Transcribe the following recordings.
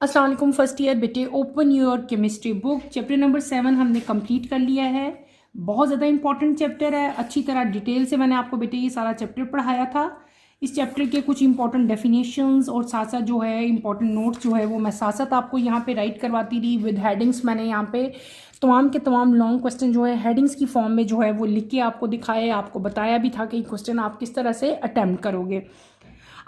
अस्सलाम वालेकुम first year बेटे, open your chemistry book. Chapter number 7 हमने कंप्लीट कर लिया है। बहुत ज़्यादा इंपॉर्टेंट चैप्टर है। अच्छी तरह डिटेल से मैंने आपको बेटे ये सारा चैप्टर पढ़ाया था। इस चैप्टर के कुछ इंपॉर्टेंट डेफिनेशंस और साथ साथ जो है इंपॉर्टेंट नोट्स जो है वो मैं साथ साथ आपको यहाँ पे राइट करवाती रही विद हेडिंग्स। मैंने यहाँ पे तमाम के तमाम लॉन्ग क्वेश्चन जो है हेडिंग्स की फॉर्म में जो है वो लिख के आपको दिखाए, आपको बताया भी था कि क्वेश्चन आप किस तरह से अटैम्प्ट करोगे।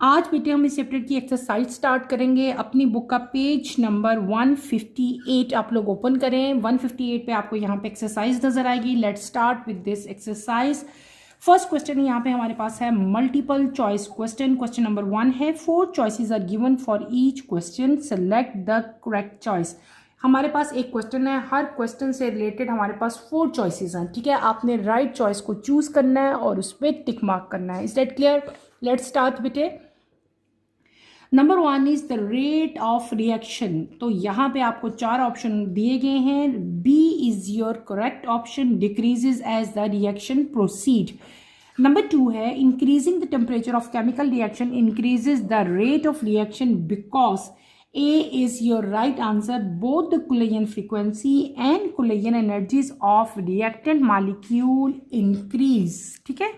आज बेटे हम इस चैप्टर की एक्सरसाइज स्टार्ट करेंगे। अपनी बुक का पेज नंबर 158 आप लोग ओपन करें। 158 पे आपको यहाँ पे एक्सरसाइज नजर आएगी। Let's start with this exercise. First question यहाँ पे हमारे पास है multiple choice question. Question number 1 है 4 choices are given for each question, select the correct choice. हमारे पास एक क्वेश्चन है, हर क्वेश्चन से रिलेटेड हमारे पास 4 चॉइसेस हैं। ठीक है, आपने राइट चॉइस को चूज करना है और उस पर टिक मार्क करना है। Is that clear? Let's start बेटे। Number 1 is the rate of reaction. तो यहाँ पे आपको 4 ऑप्शन दिए गए हैं। B is your correct option, decreases as the reaction proceed. Number 2 है increasing the temperature of chemical reaction increases the rate of reaction because A is your right answer, both the Coulomb frequency and Coulomb energies of reactant molecule increase। ठीक है,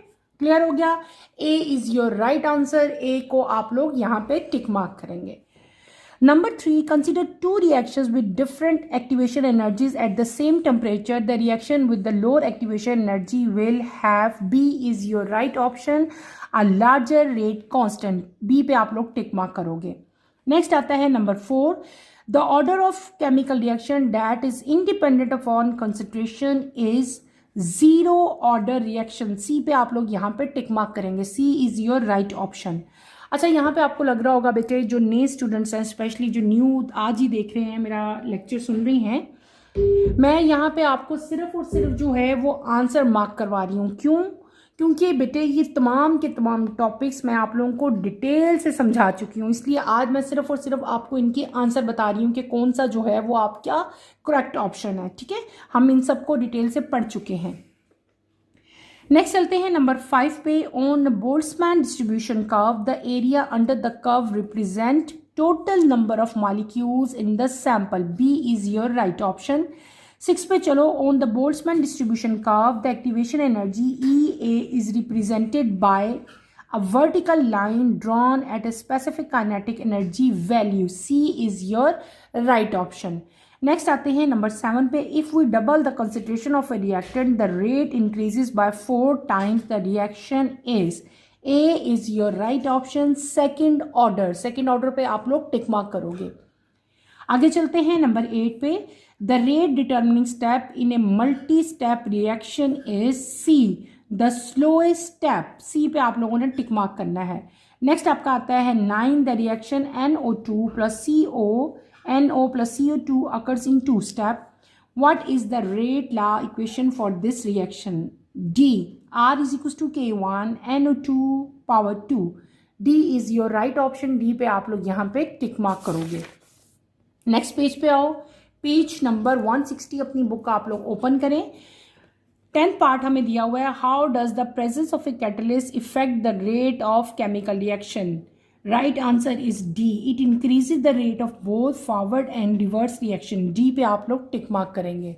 clear हो गया? ए is your right answer. ए को आप लोग यहाँ पे tick mark करेंगे। Number 3, consider 2 reactions with different activation energies at the same temperature. The reaction with the lower activation energy will have, B is your right option, a larger rate constant। B पे आप लोग tick mark करोगे। Next आता है number 4, the order of chemical reaction that is independent upon concentration is zero order reaction. C पे आप लोग यहाँ पे टिक मार्क करेंगे। C is your right option. अच्छा, यहाँ पे आपको लग रहा होगा बेटे, जो नए स्टूडेंट्स हैं, स्पेशली जो न्यू आज ही देख रहे हैं, मेरा लेक्चर सुन रही हैं, मैं यहाँ पे आपको सिर्फ और सिर्फ जो है वो आंसर मार्क करवा रही हूँ। क्यों? क्योंकि बेटे ये तमाम के तमाम टॉपिक्स मैं आप लोगों को डिटेल से समझा चुकी हूँ, इसलिए आज मैं सिर्फ और सिर्फ आपको इनकी आंसर बता रही हूँ कि कौन सा जो है वो आपका करेक्ट ऑप्शन है। ठीक है, हम इन सबको डिटेल से पढ़ चुके हैं। नेक्स्ट चलते हैं नंबर 5 पे। On Boltzmann distribution curve the area under the curve represent total number of molecules in the sample. B is your right option. 6 पे चलो। On the Boltzmann distribution curve the activation energy E A is represented by a vertical line drawn at a specific kinetic energy value. C is your right option. Next आते हैं number 7 पे। If we double the concentration of a reactant the rate increases by 4 times the reaction is. A is your right option, second order. Second order पे आप लोग tick mark करोगे। आगे चलते हैं नंबर 8 पे। The rate determining step in a multi step reaction is C, the slowest step. C पे आप लोगों ने टिक मार्क करना है। नेक्स्ट आपका आता है 9, the reaction NO2 plus NO plus CO2 occurs in 2 steps. What is the rate law equation for this reaction? D, R is equals to K1 NO2 power 2। D is your right option। D पे आप लोग यहाँ पे tick mark करोगे। Next page पे आओ। Page number 160 अपनी book का आप लोग ओपन करें। 10th पार्ट हमें दिया हुआ है, how does the presence of a catalyst effect the rate of chemical reaction. Right answer is D, it increases the rate of both forward and reverse reaction. D पे आप लोग tick mark करेंगे।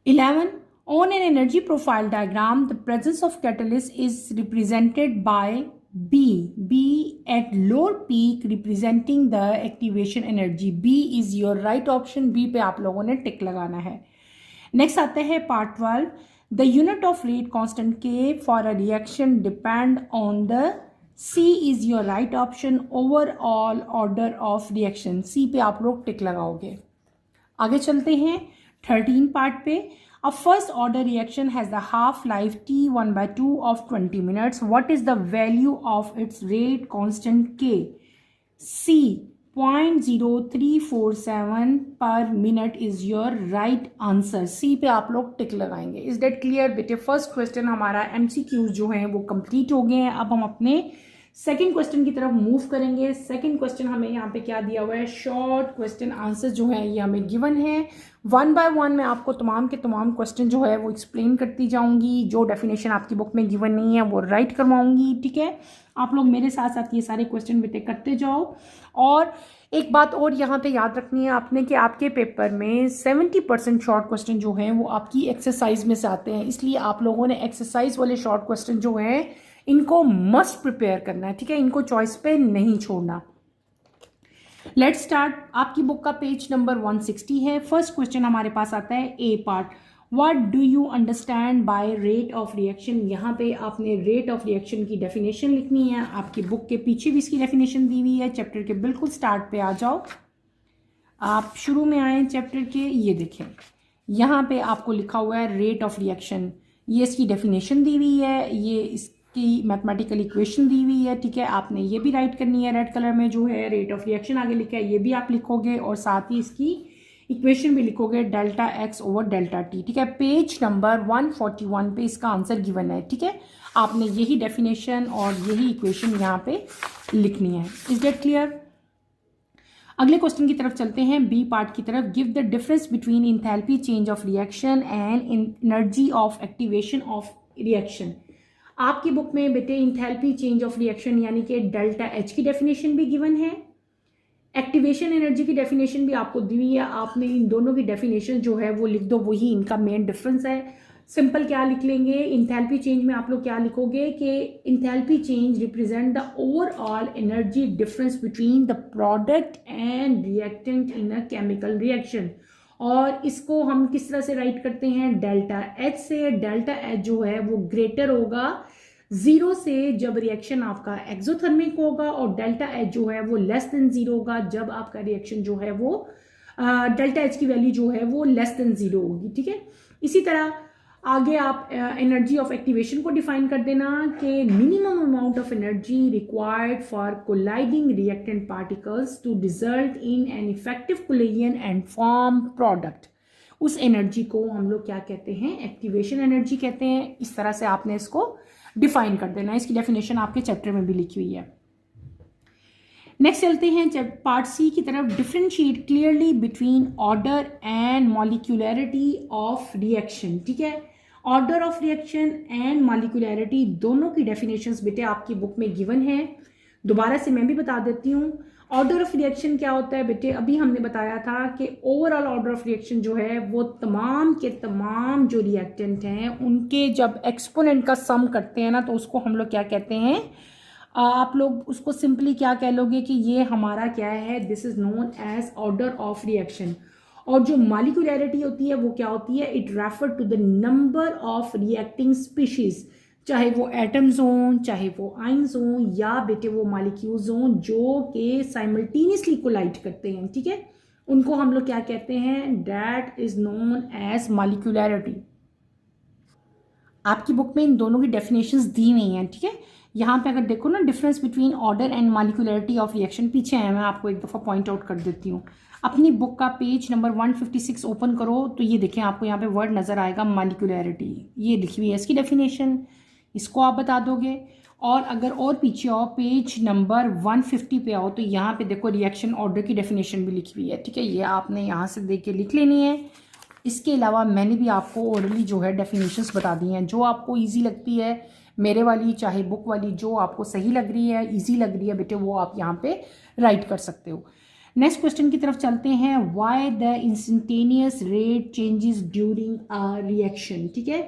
11, on an energy profile diagram the presence of catalyst is represented by B. B at lower peak representing the activation energy. B is your right option. B पे आप लोगों ने टिक लगाना है। नेक्स्ट आते हैं part 12, the unit of rate constant K for a reaction depend on the. C is your right option, overall order of reaction. C पे आप लोग टिक लगाओगे। आगे चलते हैं 13 पार्ट पे। A first order reaction has the half life T1/2 of 20 minutes. What is the value of its rate constant K? C, 0.0347 per minute is your right answer। C पे आप लोग टिक लगाएंगे। इज डेट क्लियर बेटे? First question हमारा MCQ जो है वो complete हो गए हैं। अब हम अपने सेकंड क्वेश्चन की तरफ मूव करेंगे। सेकंड क्वेश्चन हमें यहाँ पे क्या दिया हुआ है, शॉर्ट क्वेश्चन आंसर जो है ये हमें गिवन है। वन बाय वन मैं आपको तमाम के तमाम क्वेश्चन जो है वो एक्सप्लेन करती जाऊंगी। जो डेफिनेशन आपकी बुक में गिवन नहीं है वो राइट करवाऊंगी, ठीक है। आप लोग मेरे साथ साथ ये सारे क्वेश्चन बेटे करते जाओ। और एक बात और यहाँ पे याद रखनी है आपने कि आपके पेपर में 70% शॉर्ट क्वेश्चन जो हैं वो आपकी एक्सरसाइज में से आते हैं, इसलिए आप लोगों ने एक्सरसाइज वाले शॉर्ट क्वेश्चन जो हैं इनको मस्ट प्रिपेयर करना है, ठीक है। इनको चॉइस पे नहीं छोड़ना। Let's start. आपकी बुक का पेज नंबर 160 है। फर्स्ट क्वेश्चन हमारे पास आता है A part, what do you understand by rate of reaction. यहाँ पे आपने रेट ऑफ रिएक्शन की डेफिनेशन लिखनी है। आपकी बुक के पीछे भी इसकी डेफिनेशन दी हुई है। चैप्टर के बिल्कुल स्टार्ट पे आ जाओ, आप शुरू में आए चैप्टर के। ये देखें यहाँ पे आपको लिखा हुआ है रेट ऑफ रिएक्शन, ये इसकी डेफिनेशन दी हुई है, ये इसकी मैथमेटिकल इक्वेशन दी हुई है, ठीक है। आपने ये भी राइट करनी है, रेड कलर में जो है रेट ऑफ रिएक्शन आगे लिखा है ये भी आप लिखोगे, और साथ ही इसकी इक्वेशन भी लिखोगे delta x over delta T, ठीक है। पेज नंबर 141 पे इसका आंसर गिवन है, ठीक है। आपने यही डेफिनेशन और यही इक्वेशन यहाँ पे लिखनी है। Is that clear? अगले क्वेश्चन की तरफ चलते हैं, बी पार्ट की तरफ। Give the difference between enthalpy change of reaction and energy of activation of reaction. आपकी बुक में बेटे इंथैल्पी चेंज ऑफ रिएक्शन यानी कि डेल्टा एच की डेफिनेशन भी गिवन है, एक्टिवेशन एनर्जी की डेफिनेशन भी आपको दी हुई है। आपने इन दोनों की डेफिनेशन जो है वो लिख दो, वही इनका मेन डिफरेंस है। सिंपल क्या लिख लेंगे, इंथैल्पी चेंज में आप लोग क्या लिखोगे कि enthalpy change represent the overall energy difference between the product and reactant in a chemical reaction. और इसको हम किस तरह से राइट करते हैं, डेल्टा एच से। डेल्टा एच जो है वो ग्रेटर होगा 0 से जब रिएक्शन आपका एक्सोथर्मिक होगा, और डेल्टा एच जो है वो लेस देन 0 होगा जब आपका रिएक्शन जो है वो डेल्टा एच की वैल्यू जो है वो लेस देन 0 होगी, ठीक है। इसी तरह आगे आप एनर्जी ऑफ एक्टिवेशन को डिफाइन कर देना कि minimum amount of energy required for colliding reactant particles to result in an effective collision and form product. उस एनर्जी को हम लोग क्या कहते हैं, एक्टिवेशन एनर्जी कहते हैं। इस तरह से आपने इसको डिफाइन कर देना। इसकी डेफिनेशन आपके चैप्टर में भी लिखी हुई है। नेक्स्ट चलते हैं पार्ट सी की तरफ। Differentiate clearly between order and molecularity of reaction, ठीक है। Order of reaction and molecularity दोनों की डेफिनेशंस बेटे आपकी बुक में गिवन है। दोबारा से मैं भी बता देती हूँ। ऑर्डर ऑफ रिएक्शन क्या होता है बेटे, अभी हमने बताया था कि ओवरऑल ऑर्डर ऑफ रिएक्शन जो है वो तमाम के तमाम जो रिएक्टेंट हैं उनके जब एक्सपोनेंट का सम करते हैं ना, तो उसको हम लोग क्या कहते हैं, आप लोग उसको सिंपली क्या कह लोगे कि ये हमारा क्या है, this is known as order of reaction. और जो मॉलिक्यूलरिटी होती है वो क्या होती है, it refer to the number of reacting species, चाहे वो एटम्स हों, चाहे वो आइंस हों, या बेटे वो मॉलिक्यूल्स हों जो कि साइमल्टेनियसली कोलाइड करते हैं, ठीक है। उनको हम लोग क्या कहते हैं, that is known as molecularity. आपकी बुक में इन दोनों की डेफिनेशंस दी हुई हैं, ठीक है। यहाँ पे अगर देखो ना, difference between order and molecularity of reaction पीछे है, मैं आपको एक दफ़ा पॉइंट आउट कर देती हूँ। अपनी बुक का पेज नंबर 156 ओपन करो तो ये देखें, आपको यहाँ पे वर्ड नज़र आएगा मॉलिक्यूलरिटी, ये लिखी हुई है इसकी डेफिनेशन, इसको आप बता दोगे। और अगर और पीछे आओ, पेज नंबर 150 पे आओ, तो यहाँ पे देखो रिएक्शन ऑर्डर की डेफिनेशन भी लिखी हुई है, ठीक है। ये आपने यहाँ से देख के लिख लेनी है। इसके अलावा मैंने भी आपको ओरली जो है डेफिनेशंस बता दी हैं, जो आपको ईजी लगती है, मेरे वाली चाहे बुक वाली, जो आपको सही लग रही है, ईजी लग रही है बेटे, वो आप यहाँ पे राइट कर सकते हो। नेक्स्ट क्वेश्चन की तरफ चलते हैं। Why the instantaneous rate changes during a reaction, ठीक है।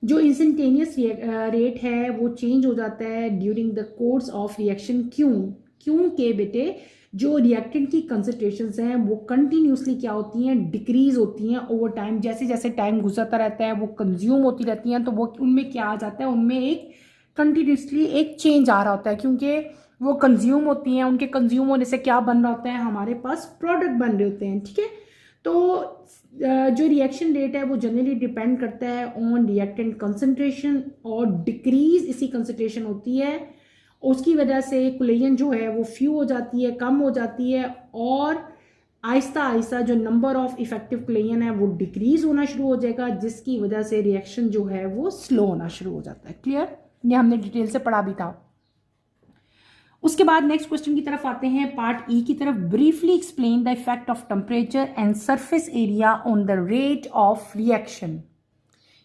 जो इंस्टेंटेनियस रेट है वो चेंज हो जाता है during the course of reaction. क्योंकि बेटे जो रिएक्टेंट की कंसंट्रेशंस हैं वो कंटिन्यूसली क्या होती हैं, डिक्रीज होती हैं ओवर टाइम। जैसे जैसे टाइम गुजरता रहता है वो कंज्यूम होती रहती हैं, तो वो उनमें क्या आ जाता है, उनमें एक कंटिन्यूसली एक चेंज आ रहा होता है, क्योंकि वो कंज्यूम होती हैं। उनके कंज्यूम होने से क्या बन रहा होता है, हमारे पास प्रोडक्ट बन रहे होते हैं, ठीक है। तो जो रिएक्शन रेट है वो जनरली डिपेंड करता है ऑन रिएक्टेंट कंसंट्रेशन, और डिक्रीज इसी कंसंट्रेशन होती है, उसकी वजह से कोलिजन जो है वो फ्यू हो जाती है, कम हो जाती है, और आहिस्ता आहिस्ता जो नंबर ऑफ इफेक्टिव कोलिजन है वो डिक्रीज होना शुरू हो जाएगा, जिसकी वजह से रिएक्शन जो है वो स्लो होना शुरू हो जाता है। क्लियर? ये हमने डिटेल से पढ़ा भी था। उसके बाद नेक्स्ट क्वेश्चन की तरफ आते हैं, पार्ट ई की तरफ। Briefly explain the effect of temperature and surface area on the rate of reaction.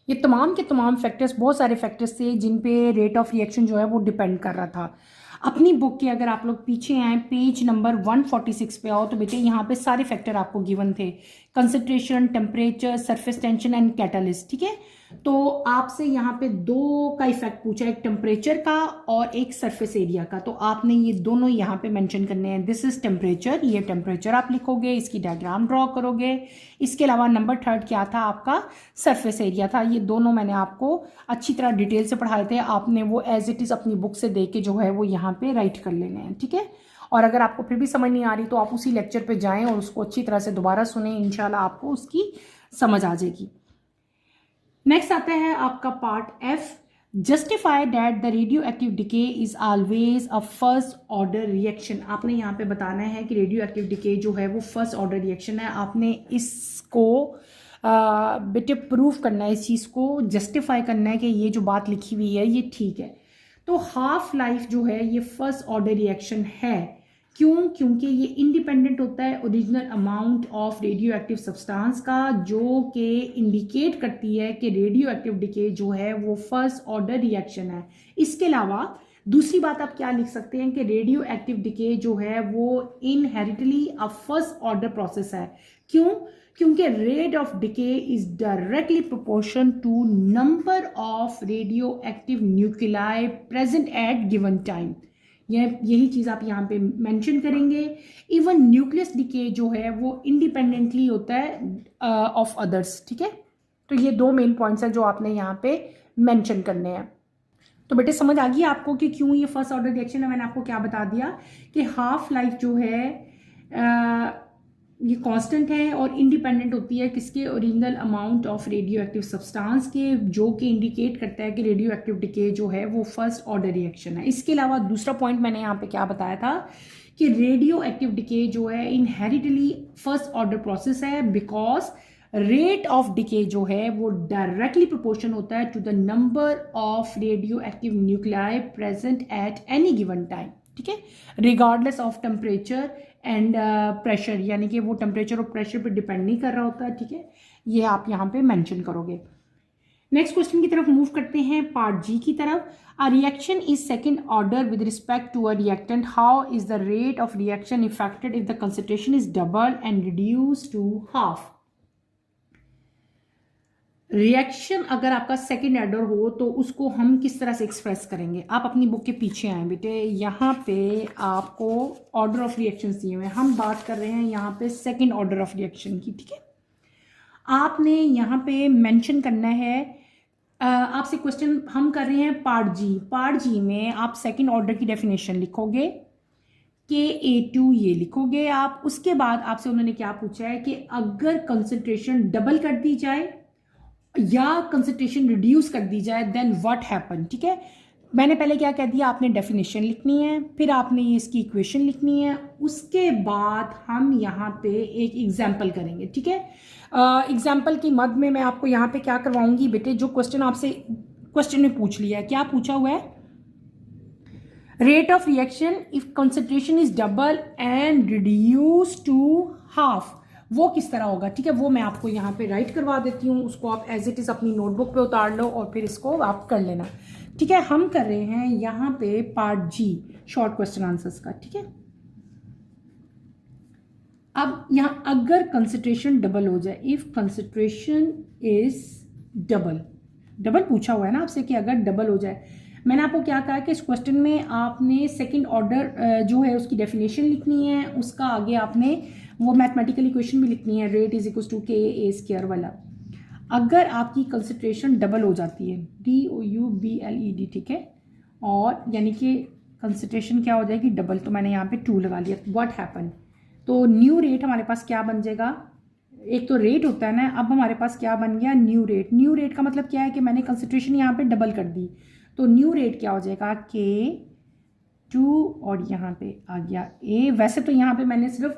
ये तमाम के तमाम फैक्टर्स, बहुत सारे फैक्टर्स थे जिन पे रेट ऑफ रिएक्शन जो है वो डिपेंड कर रहा था। अपनी बुक के अगर आप लोग पीछे आए, पेज नंबर 146 पे आओ, तो बेटे यहाँ पे सारे फैक्टर आपको गिवन थे, concentration, temperature, surface tension and catalyst. ठीक है, तो आपसे यहाँ पे दो का इफेक्ट पूछा, एक टेम्परेचर का और एक सरफेस एरिया का। तो आपने ये दोनों यहाँ पे मेंशन करने हैं। दिस इज टेम्परेचर, ये टेम्परेचर आप लिखोगे, इसकी डायग्राम ड्रॉ करोगे। इसके अलावा नंबर 3 क्या था आपका, सरफेस एरिया था। ये दोनों मैंने आपको अच्छी तरह डिटेल से पढ़ाए थे, आपने वो एज इट इज़ अपनी बुक से देख के जो है वो यहाँ पे राइट कर लेने हैं। ठीक है, और अगर आपको फिर भी समझ नहीं आ रही तो आप उसी लेक्चर पे जाएं और उसको अच्छी तरह से दोबारा सुने, इंशाल्लाह आपको उसकी समझ आ जाएगी। नेक्स्ट आता है आपका part F. Justify that the radio active decay is always a first order reaction. आपने यहाँ पे बताना है कि रेडियो एक्टिव डिके जो है वो फर्स्ट ऑर्डर रिएक्शन है। आपने इसको बेटे प्रूफ करना है, इस चीज़ को जस्टिफाई करना है कि ये जो बात लिखी हुई है ये ठीक है। तो हाफ लाइफ जो है ये फर्स्ट ऑर्डर रिएक्शन है। क्यों? क्योंकि ये इंडिपेंडेंट होता है original amount of radio active substance का, जो कि इंडिकेट करती है कि रेडियो एक्टिव डिके जो है वो फर्स्ट ऑर्डर रिएक्शन है। इसके अलावा दूसरी बात आप क्या लिख सकते हैं कि रेडियो एक्टिव डिके जो है वो inherently a first order process है। क्यों? क्योंकि rate of decay is directly proportion to number of radio active nuclei present at given time. यही चीज़ आप यहाँ पे मेंशन करेंगे। इवन न्यूक्लियस डिके जो है वो इंडिपेंडेंटली होता है ऑफ अदर्स। ठीक है, तो ये दो मेन पॉइंट्स हैं जो आपने यहाँ पे मेंशन करने हैं। तो बेटे समझ आ गई आपको कि क्यों ये फर्स्ट ऑर्डर रिएक्शन है। मैंने आपको क्या बता दिया कि हाफ लाइफ जो है ये कांस्टेंट है और इंडिपेंडेंट होती है किसके, original amount of radio active substance के, जो कि इंडिकेट करता है कि रेडियो एक्टिव डिके जो है वो फर्स्ट ऑर्डर रिएक्शन है। इसके अलावा दूसरा पॉइंट मैंने यहाँ पे क्या बताया था कि रेडियो एक्टिव डिके जो है इनहेरिटली फर्स्ट ऑर्डर प्रोसेस है, बिकॉज रेट ऑफ डिके जो है वो डायरेक्टली प्रोपोर्शन होता है to the number of radio active nuclei present at any given time. ठीक है, regardless of temperature and pressure, यानी कि वो टेम्परेचर और प्रेशर पे डिपेंड नहीं कर रहा होता है। ठीक है, ये आप यहाँ पे मेंशन करोगे। नेक्स्ट क्वेश्चन की तरफ मूव करते हैं, पार्ट जी की तरफ। A reaction is second order with respect to a reactant, how is the rate of reaction affected if the concentration is double and reduce to half. Reaction अगर आपका second order हो तो उसको हम किस तरह से एक्सप्रेस करेंगे। आप अपनी बुक के पीछे आए बेटे, यहाँ पे आपको ऑर्डर ऑफ रिएक्शंस दिए हुए हैं। हम बात कर रहे हैं यहाँ पे सेकेंड ऑर्डर ऑफ रिएक्शन की। ठीक है, आपने यहाँ पे मेंशन करना है, आपसे क्वेश्चन हम कर रहे हैं पार्ट जी। पार्ट जी में आप सेकेंड ऑर्डर की डेफिनेशन लिखोगे, Ka2 ये लिखोगे आप। उसके बाद आपसे उन्होंने क्या पूछा है कि अगर कंसंट्रेशन डबल कर दी जाए या कंसंट्रेशन रिड्यूस कर दी जाए देन व्हाट हैपन। ठीक है, मैंने पहले क्या कह दिया, आपने डेफिनेशन लिखनी है, फिर आपने ये इसकी इक्वेशन लिखनी है, उसके बाद हम यहाँ पे एक एग्जाम्पल करेंगे। ठीक है, एग्जाम्पल की मद में मैं आपको यहाँ पे क्या करवाऊंगी बेटे, जो क्वेश्चन आपसे क्वेश्चन में पूछ लिया है, क्या पूछा हुआ है, rate of reaction if concentration is double and reduce to half, वो किस तरह होगा। ठीक है, वो मैं आपको यहाँ पे राइट करवा देती हूँ, उसको आप एज इट इज़ अपनी नोटबुक पे उतार लो और फिर इसको आप कर लेना। ठीक है, हम कर रहे हैं यहाँ पे पार्ट जी, शॉर्ट क्वेश्चन आंसर्स का। ठीक है, अब यहाँ अगर कंसंट्रेशन डबल हो जाए, if concentration is double, double पूछा हुआ है ना आपसे कि अगर डबल हो जाए, मैंने आपको क्या कहा कि इस क्वेश्चन में आपने सेकंड ऑर्डर जो है उसकी डेफिनेशन लिखनी है, उसका आगे आपने वो मैथमेटिकल इक्वेशन भी लिखनी है, rate is equal to Ka² वाला। अगर आपकी कंसंट्रेशन डबल हो जाती है, DOUBLED, ठीक है, और यानी कि कंसंट्रेशन क्या हो जाएगी डबल, तो मैंने यहाँ पे 2 लगा लिया, व्हाट हैपन। तो न्यू रेट हमारे पास क्या बन जाएगा, एक तो रेट होता है ना, अब हमारे पास क्या बन गया, न्यू रेट। न्यू रेट का मतलब क्या है कि मैंने कंसंट्रेशन यहाँ पे डबल कर दी, तो न्यू रेट क्या हो जाएगा, K2 और यहाँ पे आ गया A। वैसे तो यहाँ पे मैंने सिर्फ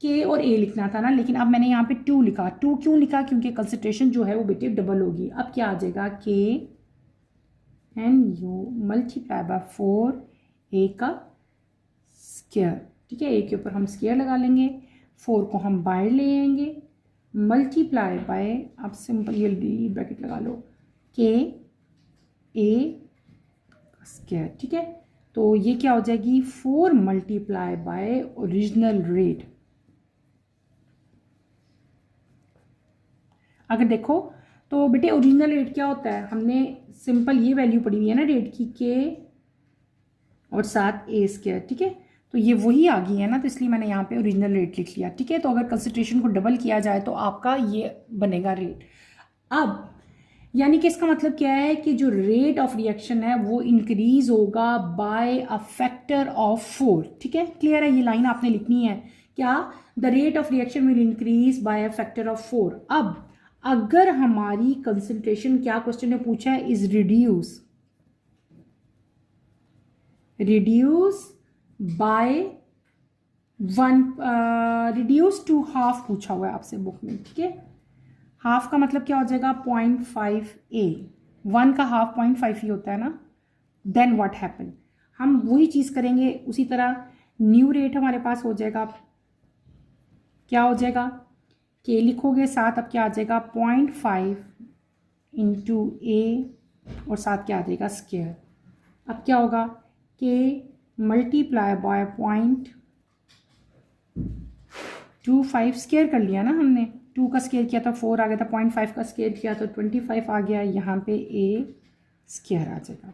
K और A लिखना था ना, लेकिन अब मैंने यहाँ पे 2 लिखा। 2 क्यों लिखा, क्योंकि कंसंट्रेशन जो है वो बेटे डबल होगी। अब क्या आ जाएगा, KNU मल्टीप्लाई बाय 4 A का स्क्वायर, ठीक है। ए के ऊपर हम स्क्वायर लगा लेंगे, 4 को हम बाहर ले आएंगे, मल्टीप्लाई बाय, आप सिंपल ये ब्रैकेट लगा लो, के ए स्क्वायर, ठीक है। तो ये क्या हो जाएगी 4 मल्टीप्लाई बाय ओरिजिनल रेट। अगर देखो तो बेटे ओरिजिनल रेट क्या होता है, हमने सिंपल ये वैल्यू पड़ी हुई है ना रेट की, के और साथ ए स्क्वायर, ठीक है। तो ये वही आ गई है ना, तो इसलिए मैंने यहाँ पे ओरिजिनल रेट लिख लिया, ठीक है। तो अगर कंसंट्रेशन को डबल किया जाए तो आपका ये बनेगा रेट। अब यानी कि इसका मतलब क्या है कि जो रेट ऑफ रिएक्शन है वो इंक्रीज होगा बाय अ फैक्टर ऑफ 4, ठीक है। क्लियर है, ये लाइन आपने लिखनी है क्या, the rate of reaction will increase by a factor of 4। अब अगर हमारी कंसंट्रेशन, क्या क्वेश्चन ने पूछा है, is reduce by 1, reduce to half पूछा हुआ है आपसे बुक में, ठीक है। हाफ का मतलब क्या हो जाएगा 0.5a, 1 का हाफ 0.5 ही होता है ना। देन व्हाट हैपन, हम वही चीज़ करेंगे उसी तरह, न्यू रेट हमारे पास हो जाएगा, क्या हो जाएगा, के लिखोगे साथ, अब क्या आ जाएगा 0.5 इंटू ए और साथ क्या आ जाएगा स्क्वायर। अब क्या होगा, के मल्टीप्लाई बाय 0.25 स्क्वायर कर लिया ना हमने, 2 का स्क्वायर किया था 4 आ गया था, 0.5 का स्क्वायर किया तो 25 आ गया, यहाँ पे ए स्क्वायर आ जाएगा।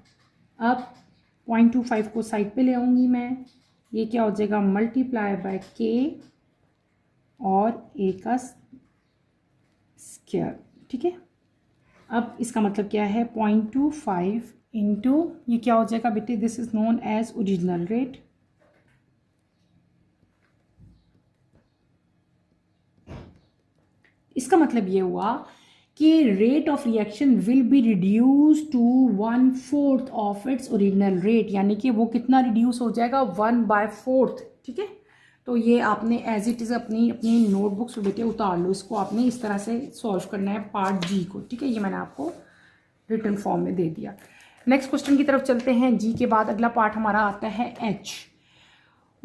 अब 0.25 को साइड पे ले आऊँगी मैं, ये क्या हो जाएगा मल्टीप्लाई बाय के और ए का स्क्वायर, ठीक है। अब इसका मतलब क्या है 0.25 इंटू ये क्या हो जाएगा बेटे, this is known as original rate, इसका मतलब ये हुआ कि rate of reaction will be reduce to 1/4 of its original rate, यानी कि वो कितना रिड्यूस हो जाएगा 1/4, ठीक है। तो ये आपने एज इट इज़ अपनी नोटबुक्स बेटे उतार लो, इसको आपने इस तरह से सॉल्व करना है पार्ट जी को, ठीक है। ये मैंने आपको रिटन फॉर्म में दे दिया। नेक्स्ट क्वेश्चन की तरफ चलते हैं। जी के बाद अगला पार्ट हमारा आता है H.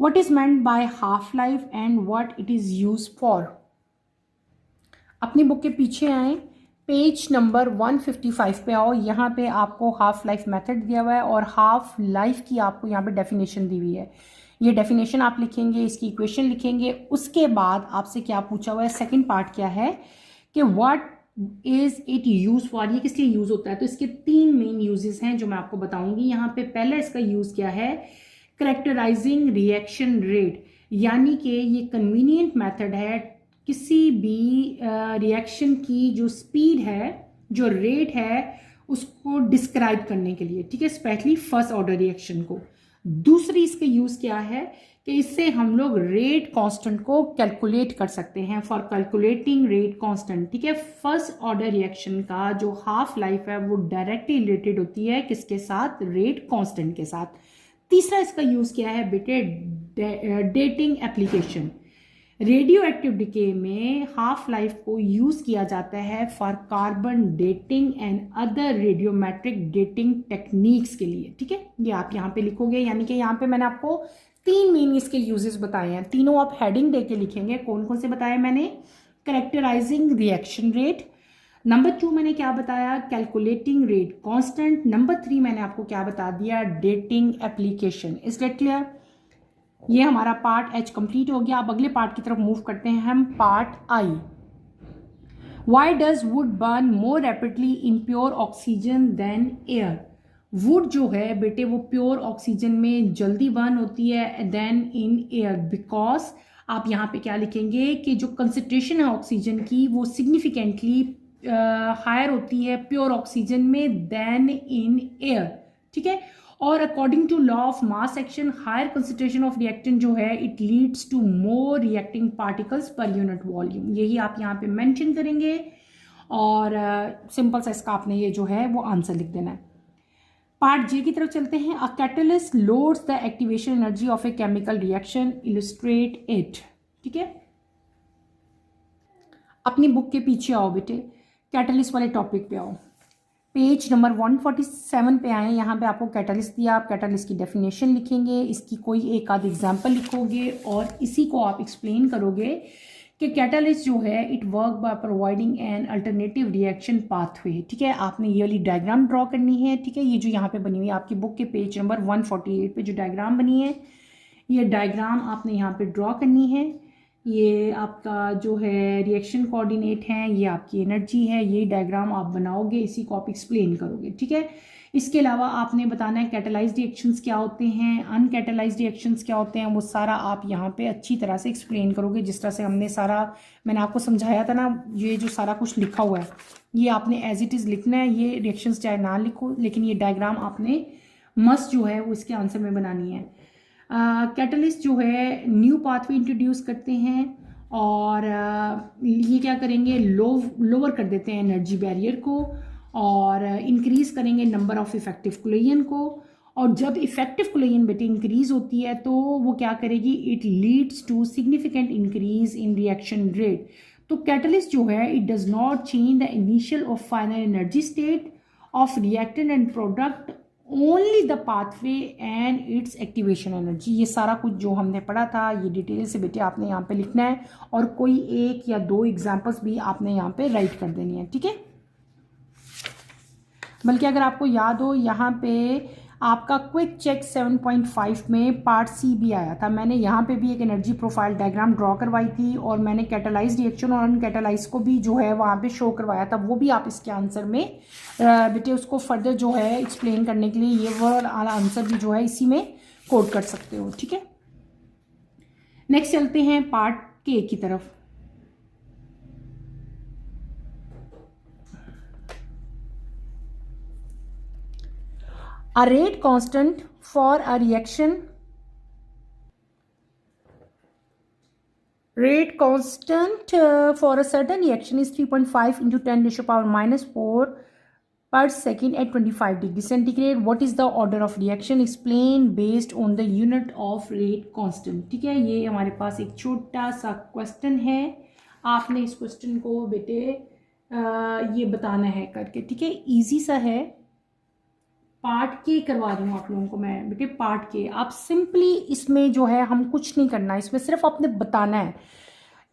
What is meant by half life and what it is use for. अपनी बुक के पीछे आए, पेज नंबर 155 पे आओ, यहाँ पे आपको हाफ लाइफ मेथड दिया हुआ है और हाफ लाइफ की आपको यहाँ पे डेफिनेशन दी हुई है। ये डेफिनेशन आप लिखेंगे, इसकी इक्वेशन लिखेंगे, उसके बाद आपसे क्या पूछा हुआ है, सेकंड पार्ट क्या है कि what is it use for, ये किस लिए यूज होता है। तो इसके 3 मेन यूजेस हैं जो मैं आपको बताऊंगी यहाँ पे। पहला इसका यूज क्या है, करेक्टराइजिंग रिएक्शन रेट, यानी कि ये कन्वीनियंट मेथड है किसी भी रिएक्शन की जो स्पीड है, जो रेट है, उसको डिस्क्राइब करने के लिए, ठीक है, स्पेशली फर्स्ट ऑर्डर रिएक्शन को। दूसरी इसका यूज क्या है कि इससे हम लोग रेट कांस्टेंट को कैलकुलेट कर सकते हैं, फॉर कैलकुलेटिंग रेट कांस्टेंट, ठीक है। फर्स्ट ऑर्डर रिएक्शन का जो हाफ लाइफ है वो डायरेक्टली रिलेटेड होती है किसके साथ, रेट कांस्टेंट के साथ। तीसरा इसका यूज क्या है बेटे, dating application. Radio active decay में हाफ लाइफ को यूज किया जाता है for carbon dating and other radiometric dating techniques के लिए, ठीक है। ये आप यहाँ पे लिखोगे, यानी कि यहाँ पे मैंने आपको 3 मेन इसके यूजेस बताए हैं, तीनों आप हेडिंग दे के लिखेंगे। कौन कौन से बताए मैंने, करेक्टराइजिंग रिएक्शन रेट, नंबर 2 मैंने क्या बताया, कैलकुलेटिंग रेट कांस्टेंट, नंबर 3 मैंने आपको क्या बता दिया, dating application. Is that clear. ये हमारा पार्ट एच कंप्लीट हो गया। अब अगले पार्ट की तरफ मूव करते हैं हम, part I. Why does wood burn more rapidly in pure oxygen than air. Wood जो है बेटे वो प्योर ऑक्सीजन में जल्दी बर्न होती है देन इन एयर, बिकॉज आप यहाँ पे क्या लिखेंगे कि जो कंसंट्रेशन है ऑक्सीजन की वो सिग्निफिकेंटली हायर होती है प्योर ऑक्सीजन में देन इन एयर, ठीक है। और according to law of mass action, higher concentration of reactant जो है it leads to more reacting particles per unit volume. यही आप यहाँ पे मेंशन करेंगे और सिंपल सा इसका आपने ये जो है वो आंसर लिख देना है। पार्ट जे की तरफ चलते हैं। A catalyst loads the activation energy of a chemical reaction, illustrate it, ठीक है। अपनी बुक के पीछे आओ बेटे, कैटलिस्ट वाले टॉपिक पे आओ। पेज नंबर 147 पे आए। यहाँ पे आपको कैटलिस्ट दिया, आप कैटलिस्ट की डेफिनेशन लिखेंगे, इसकी कोई एक आध एग्जाम्पल लिखोगे और इसी को आप एक्सप्लेन करोगे कि कैटलिस्ट जो है it work by providing an alternative reaction pathway. ठीक है, आपने ये वाली डायग्राम ड्रॉ करनी है। ठीक है, ये जो यहाँ पे बनी हुई है आपकी बुक के पेज नंबर 148 पे जो डायग्राम बनी है, ये डायग्राम आपने यहाँ पे ड्रॉ करनी है। ये आपका जो है रिएक्शन कोऑर्डिनेट है, ये आपकी एनर्जी है, ये डायग्राम आप बनाओगे, इसी को आप एक्सप्लेन करोगे। ठीक है, इसके अलावा आपने बताना है कैटालाइज्ड रिएक्शंस क्या होते हैं, अनकैटालाइज्ड रिएक्शंस क्या होते हैं, वो सारा आप यहाँ पे अच्छी तरह से एक्सप्लेन करोगे। जिस तरह से हमने सारा मैंने आपको समझाया था ना, ये जो सारा कुछ लिखा हुआ है ये आपने एज इट इज़ लिखना है। ये रिएक्शंस चाहे ना लिखो, लेकिन ये डायग्राम आपने मस्ट जो है वो इसके आंसर में बनानी है। कैटलिस्ट जो है न्यू पाथवे इंट्रोड्यूस करते हैं और ये क्या करेंगे, लोअर कर देते हैं एनर्जी बैरियर को और इंक्रीज़ करेंगे नंबर ऑफ इफेक्टिव कोलिजन को। और जब इफेक्टिव कोलिजन बेटे इंक्रीज होती है तो वो क्या करेगी, it leads to significant increase in reaction rate. तो कैटलिस्ट जो है it does not change the initial और final energy state of reactant and product, only the pathway and its activation energy. ये सारा कुछ जो हमने पढ़ा था ये डिटेल से बेटे आपने यहाँ पे लिखना है और कोई एक या दो एग्जांपल्स भी आपने यहाँ पे राइट कर देनी है। ठीक है, बल्कि अगर आपको याद हो यहाँ पे आपका क्विक चेक 7.5 में पार्ट सी भी आया था। मैंने यहाँ पे भी एक एनर्जी प्रोफाइल डायग्राम ड्रॉ करवाई थी और मैंने कैटालाइज्ड रिएक्शन और अनकैटालाइज को भी जो है वहाँ पे शो करवाया था। वो भी आप इसके आंसर में बेटे उसको फर्दर जो है एक्सप्लेन करने के लिए ये वाला आंसर भी जो है इसी में कोड कर सकते हो। ठीक है, नेक्स्ट चलते हैं पार्ट के की तरफ। A rate constant for a reaction, rate constant for a certain reaction is 3.5 into 10 raised to power minus 4 per second at 25 degree centigrade. What is the order of reaction? Explain based on the unit of rate constant. ठीक है, ये हमारे पास एक छोटा सा question है, आपने इस क्वेश्चन को बेटे ये बताना है करके। ठीक है, इजी सा है, पार्ट के करवा रही हूँ आप लोगों को मैं बेटे, पार्ट के। आप सिंपली इसमें जो है हम कुछ नहीं करना, इसमें सिर्फ आपने बताना है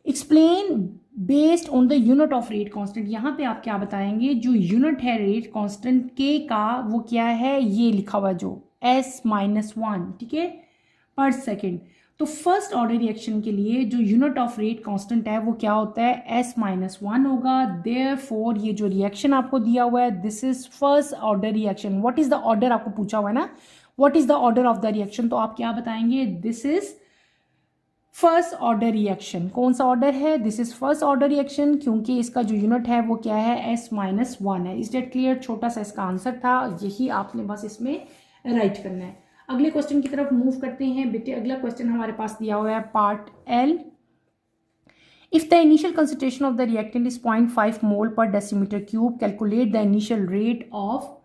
explain based on the unit of rate constant. यहाँ पे आप क्या बताएंगे, जो यूनिट है रेट कांस्टेंट के का वो क्या है, ये लिखा हुआ जो S-1, ठीक है, पर सेकेंड। तो फर्स्ट ऑर्डर रिएक्शन के लिए जो यूनिट ऑफ रेट कांस्टेंट है वो क्या होता है, S-1 होगा। देयरफॉर ये जो रिएक्शन आपको दिया हुआ है this is first order reaction. What is the order आपको पूछा हुआ है ना, what is the order of the reaction, तो आप क्या बताएंगे, this is first order reaction. कौन सा ऑर्डर है, this is first order reaction, क्योंकि इसका जो यूनिट है वो क्या है, S-1 है। Is that clear? छोटा सा इसका आंसर था, यही आपने बस इसमें राइट करना है। अगले क्वेश्चन की तरफ मूव करते हैं बेटे। अगला क्वेश्चन हमारे पास दिया हुआ है part L. If the initial concentration of the reactant is 0.5 मोल पर decimetre cube, calculate the initial rate of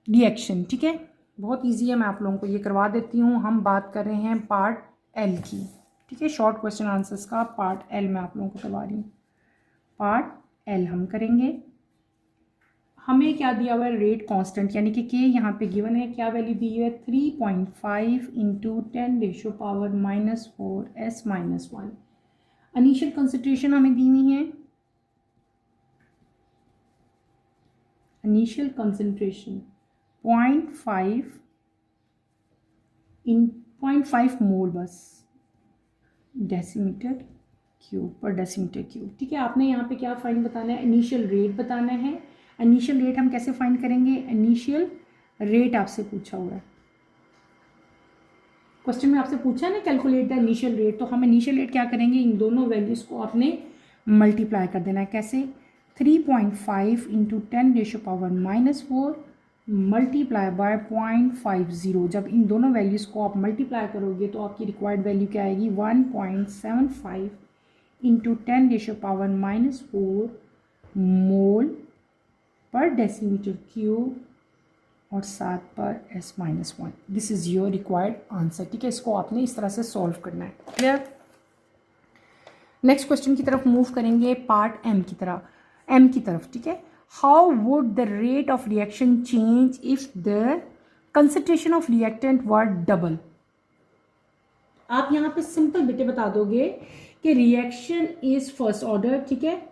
reaction. ठीक है, बहुत इजी है, मैं आप लोगों को ये करवा देती हूँ। हम बात कर रहे हैं पार्ट एल की। ठीक है, शॉर्ट क्वेश्चन आंसर्स का पार्ट एल मैं आप लोगों को करवा रही हूँ। पार्ट एल हम करेंगे। हमें क्या दिया हुआ है, रेट कांस्टेंट, यानी कि के यहाँ पे गिवन है, क्या वैल्यू दी है, 3.5 इंटू 10⁻⁻⁴ S-1। इनिशियल कंसंट्रेशन हमें दी हुई है, इनिशियल कंसंट्रेशन 0.5 मोल बस डेसीमीटर क्यूब पर डेसीमीटर क्यूब। ठीक है, आपने यहाँ पे क्या फाइंड बताना है, इनिशियल रेट बताना है। इनिशियल रेट हम कैसे फाइंड करेंगे, इनिशियल रेट आपसे पूछा हुआ है, क्वेश्चन में आपसे पूछा है ना कैलकुलेट द इनिशियल रेट, तो हम इनिशियल रेट क्या करेंगे, इन दोनों वैल्यूज को आपने मल्टीप्लाई कर देना है। कैसे, 3.5 इंटू 10⁻⁻⁴ मल्टीप्लाई बाय 0.50। जब इन दोनों वैल्यूज को आप मल्टीप्लाई करोगे तो आपकी रिक्वायर्ड वैल्यू क्या आएगी, 1.75 इंटू 10⁻⁻⁴ मोल पर डेसीमीटर क्यूब और 7 पर S-1। This is your required answer. ठीक है, इसको आपने इस तरह से सॉल्व करना है। क्लियर? नेक्स्ट क्वेश्चन की तरफ मूव करेंगे, पार्ट एम की तरफ। ठीक है, how would the rate of reaction change if the concentration of reactant were double. आप यहाँ पे सिंपल बेटे बता दोगे कि रिएक्शन इज फर्स्ट ऑर्डर, ठीक है,